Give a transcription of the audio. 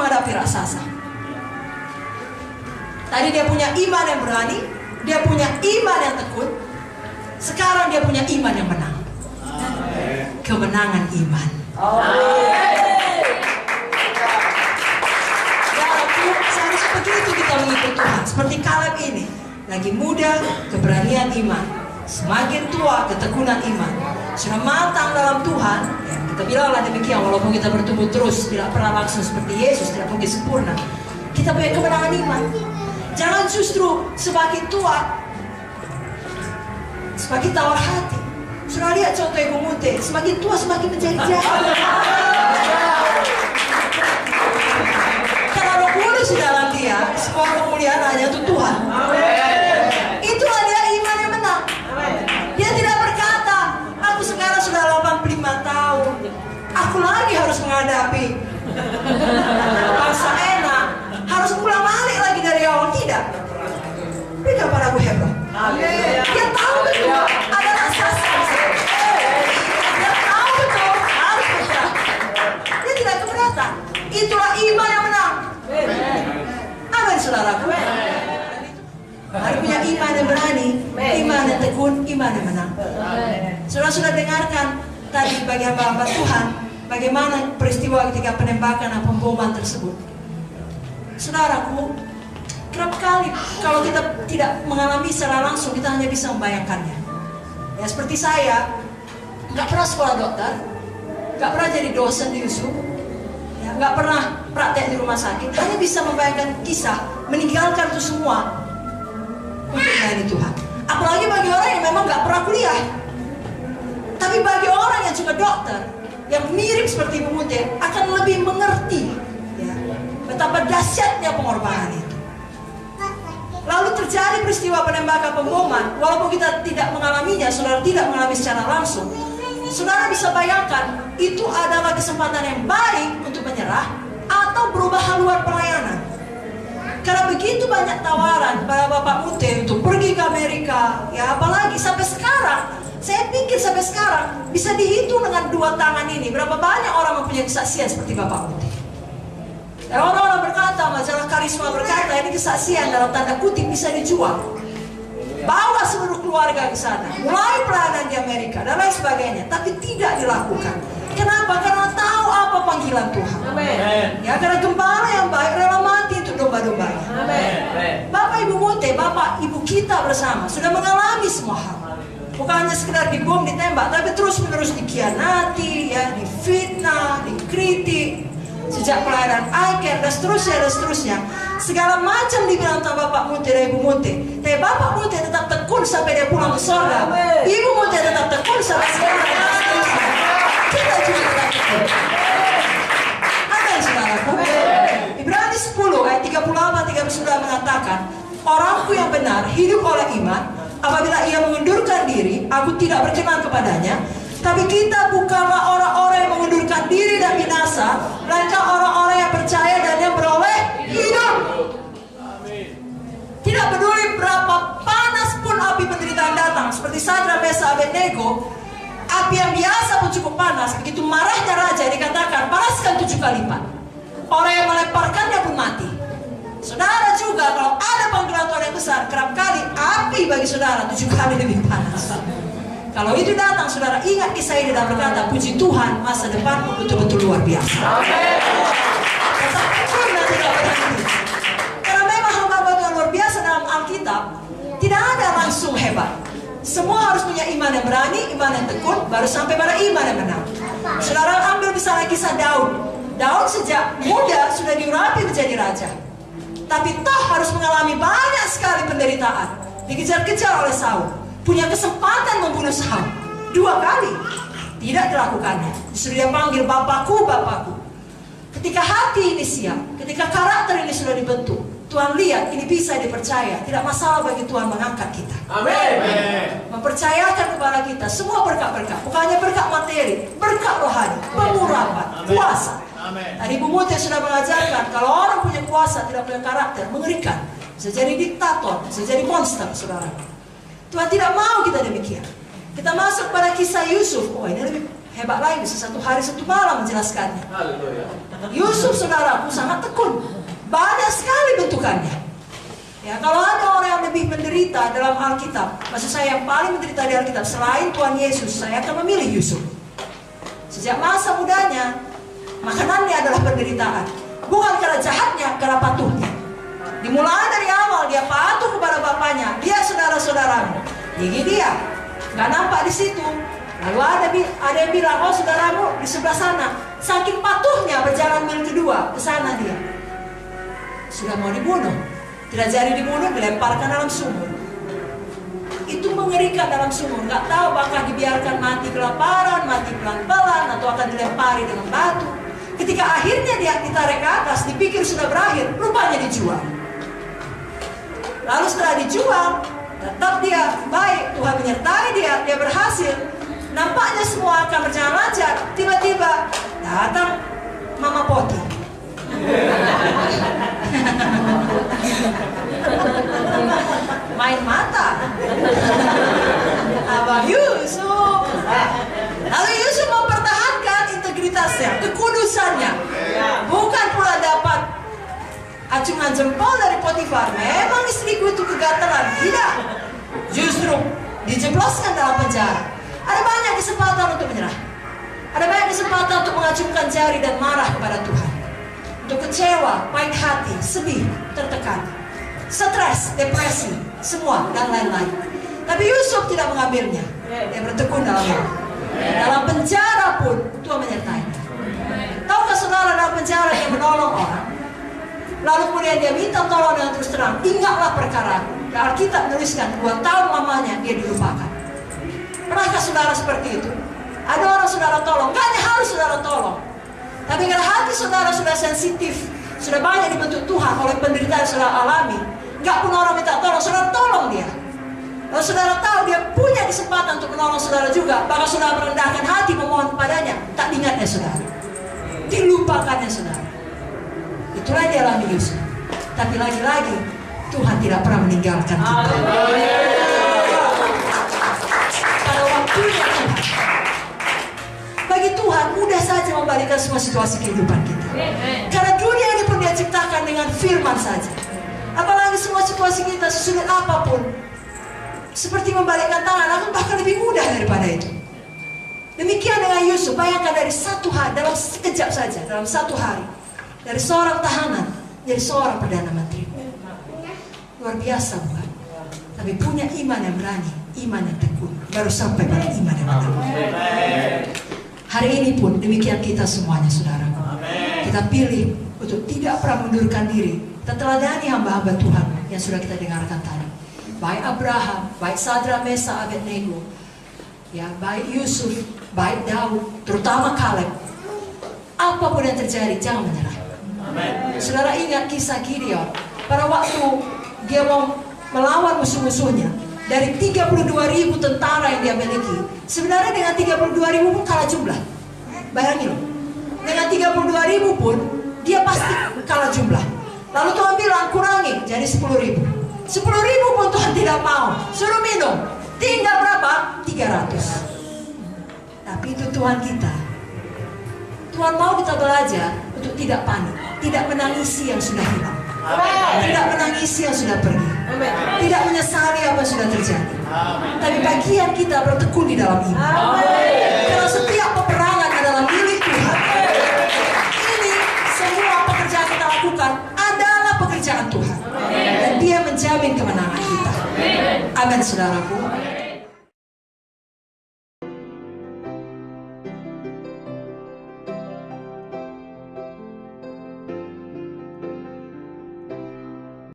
menghadapi raksasa. Tadi dia punya iman yang berani, dia punya iman yang tekun. Sekarang dia punya iman yang menang. Kemenangan iman. Seharusnya begitu kita mengikut Tuhan. Seperti Kaleb ini, lagi muda, keberanian iman. Semakin tua, ketekunan iman. Sudah matang dalam Tuhan, ya, kita bilanglah demikian. Walaupun kita bertumbuh terus, tidak pernah langsung seperti Yesus, tidak mungkin sempurna. Kita punya kemenangan iman. Jangan justru semakin tua, semakin tawar hati. Sudah lihat contoh Ibu Munte, semakin tua semakin menjadi jahat. Karena Roh Kudus di dalam dia, semua kemuliaan hanya untuk Tuhan. Itulah dia iman yang menang. Dia tidak berkata, aku sekarang sudah 85 tahun, aku lagi harus menghadapi masa enak, harus pulang balik lagi dari awal. Tidak. Berikan padaku hebat. Dia tahu betul ada raksasa. Dia tahu betul harus bergerak. Dia tidak keberatan. Itulah iman yang menang. Amin, saudaraku. Harus punya iman yang berani, iman yang tekun, iman yang menang. Saudara sudah dengarkan tadi bagi hamba-hamba Tuhan bagaimana peristiwa ketika penembakan dan pemboman tersebut. Saudaraku, kerap kali kalau kita tidak mengalami secara langsung, kita hanya bisa membayangkannya. Ya, seperti saya, nggak pernah sekolah dokter, nggak pernah jadi dosen di USU, ya, nggak pernah praktek di rumah sakit, hanya bisa membayangkan kisah meninggalkan itu semua untuk melayani Tuhan. Apalagi bagi orang yang memang nggak pernah kuliah. Tapi bagi orang yang cuma dokter, yang mirip seperti Ibu Munte, akan lebih mengerti, ya, betapa dahsyatnya pengorbanan itu. Lalu terjadi peristiwa penembakan pemboman. Walaupun kita tidak mengalaminya, saudara tidak mengalami secara langsung, saudara bisa bayangkan itu adalah kesempatan yang baik untuk menyerah atau berubah haluan pelayanan. Karena begitu banyak tawaran pada Bapak Munte untuk pergi ke Amerika, ya apalagi sampai sekarang. Saya pikir sampai sekarang bisa dihitung dengan dua tangan ini berapa banyak orang mempunyai kesaksian seperti Bapak Munte. Dan orang-orang berkata, majalah Karisma berkata, ini kesaksian dalam tanda kutip bisa dijual. Bawa seluruh keluarga ke sana, mulai pelayanan di Amerika dan lain sebagainya, tapi tidak dilakukan. Kenapa? Karena tahu apa panggilan Tuhan. Amen. Ya, karena gembala yang baik rela mati untuk domba-dombanya. Bapak Ibu Munte, Bapak Ibu kita bersama sudah mengalami semua hal. Bukan hanya sekedar dibom, ditembak, tapi terus-menerus dikhianati, ya, difitnah, dikritik. Sejak pelayanan ICAN dan seterusnya. Segala macam dibilang tentang Bapak Munte dan Ibu Munte. Tapi Bapak Munte tetap tekun sampai dia pulang ke surga. Ibu Munte tetap tekun sampai sekarang. Kita juga tetap tekun. Amin, saudaraku. Ibrani 10 ayat 38-39 mengatakan, orangku yang benar hidup oleh iman. Apabila ia mengundurkan diri, aku tidak berkenan kepadanya. Tapi kita bukanlah orang-orang yang mengundurkan diri dan binasa, melainkan orang-orang yang percaya dan yang beroleh hidup. Tidak peduli berapa panas pun api penderitaan datang, seperti Sadrak, Mesakh, Abednego, api yang biasa pun cukup panas. Begitu marahnya raja dikatakan panaskan 7 kali lipat. Orang yang melemparkannya pun mati. Saudara juga kalau ada panggilan Tuhan yang besar, kerap kali api bagi saudara 7 kali lebih panas. Kalau itu datang, saudara ingat kisah ini dan berkata, puji Tuhan, masa depanku betul-betul luar biasa. Tetap tekun dan tidak berhenti. Karena memang hamba Tuhan luar biasa dalam Alkitab, tidak ada langsung hebat. Semua harus punya iman yang berani, iman yang tekun, baru sampai pada iman yang menang. Saudara ambil misalnya kisah Daud. Daud sejak muda sudah diurapi menjadi raja. Tapi toh harus mengalami banyak sekali penderitaan. Dikejar-kejar oleh Saul. Punya kesempatan membunuh Saul 2 kali, tidak dilakukannya. Justru dia panggil Bapakku, Bapakku. Ketika hati ini siap, ketika karakter ini sudah dibentuk, Tuhan lihat ini bisa dipercaya. Tidak masalah bagi Tuhan mengangkat kita. Amin. Mempercayakan kepada kita semua berkat-berkat, bukan hanya berkat materi, berkat rohani, pengurapan, kuasa. Tadi Ibu Munte sudah mengajarkan kalau orang punya kuasa tidak punya karakter, mengerikan. Bisa jadi diktator, bisa jadi monster, saudara. Tuhan tidak mau kita demikian. Kita masuk pada kisah Yusuf. Oh, ini lebih hebat lagi, bisa 1 hari 1 malam menjelaskannya. Yusuf saudaraku sangat tekun. Banyak sekali bentukannya. Ya, kalau ada orang yang lebih menderita dalam Alkitab, maksud saya yang paling menderita di Alkitab selain Tuhan Yesus, saya akan memilih Yusuf. Sejak masa mudanya, makanannya adalah penderitaan. Bukan karena jahatnya, karena patuhnya. Dimulai dari awal dia patuh kepada bapaknya. Dia saudara-saudaramu. Gigi dia, nggak nampak di situ. Lalu ada yang bilang, oh saudaramu di sebelah sana. Saking patuhnya berjalan mil kedua ke sana dia. Sudah mau dibunuh. Tidak jadi dibunuh, dilemparkan dalam sumur. Itu mengerikan dalam sumur. Nggak tahu apakah dibiarkan mati kelaparan, mati pelan-pelan, atau akan dilempari dengan batu. Ketika akhirnya dia ditarik ke atas, dipikir sudah berakhir, rupanya dijual. Lalu setelah dijual, tetap dia baik, Tuhan menyertai dia berhasil. Nampaknya semua akan berjalan lancar. Tiba-tiba datang Mama Poti. Main mata. Abang Yusuf. Lalu Yusuf mempertahankan integritasnya, kekudusannya. Bukan pula dapat acungan jempol dari Potifar. Memang istriku itu kegatelan. Tidak. Justru dijebloskan dalam penjara. Ada banyak kesempatan untuk menyerah. Ada banyak kesempatan untuk mengacungkan jari dan marah kepada Tuhan. Untuk kecewa, pahit hati, sedih, tertekan, stres, depresi, semua dan lain-lain. Tapi Yusuf tidak mengambilnya. Dia bertekun dalamnya. Dalam penjara pun Tuhan menyertainya. Tahukah saudara, dalam penjara dia menolong orang. Lalu kemudian dia minta tolong dengan terus terang. Ingatlah perkara. Dan Alkitab menuliskan 2 tahun lamanya dia dilupakan. Pernahkah saudara seperti itu? Ada orang saudara tolong, gak hanya harus saudara tolong. Tapi karena hati saudara sudah sensitif, sudah banyak dibentuk Tuhan oleh penderitaan yang saudara alami, gak pun orang minta tolong, saudara tolong dia. Kalau saudara tahu dia punya kesempatan untuk menolong saudara juga, maka saudara merendahkan hati memohon kepadanya, tak diingatnya saudara, dilupakannya saudara. Itulah yang dialami Yusuf. Tapi lagi-lagi Tuhan tidak pernah meninggalkan kita. Pada waktunya Tuhan. Bagi Tuhan mudah saja membalikkan semua situasi kehidupan kita. Karena dunia ini pun dia ciptakan dengan firman saja. Apalagi semua situasi kita sesulit apapun, seperti membalikkan tangan, akan bahkan lebih mudah daripada itu. Demikian dengan Yusuf. Bayangkan dari satu hari, dalam sekejap saja, dalam satu hari, dari seorang tahanan jadi seorang perdana menteri. Luar biasa bukan? Tapi punya iman yang berani, iman yang tekun, baru sampai pada iman yang benar. Hari ini pun demikian kita semuanya saudara. Kita pilih untuk tidak pernah mundurkan diri. Kita teladani hamba-hamba Tuhan yang sudah kita dengarkan tadi. Baik Abraham, baik Sadra, Mesa, Abednego, ya, baik Yusuf, baik Daud, terutama Kaleb. Apapun yang terjadi, jangan menyerah. Saudara ingat kisah Gideon. Pada waktu dia mau melawan musuh-musuhnya, dari 32.000 tentara yang dia miliki, sebenarnya dengan 32.000 pun kalah jumlah. Bayangin, dengan 32.000 pun dia pasti kalah jumlah. Lalu Tuhan bilang kurangi jadi 10.000. 10.000 pun Tuhan tidak mau. Suruh minum. Tinggal berapa? 300. Tapi itu Tuhan kita. Tuhan mau kita belajar untuk tidak panik, tidak menangisi yang sudah hilang, tidak menangisi yang sudah pergi, tidak menyesali apa yang sudah terjadi. Tapi bagian kita bertekun di dalam iman. Karena setiap peperangan adalah milik Tuhan. Ini semua pekerjaan kita lakukan adalah pekerjaan Tuhan. Dan Dia menjamin kemenangan kita. Amin saudaraku.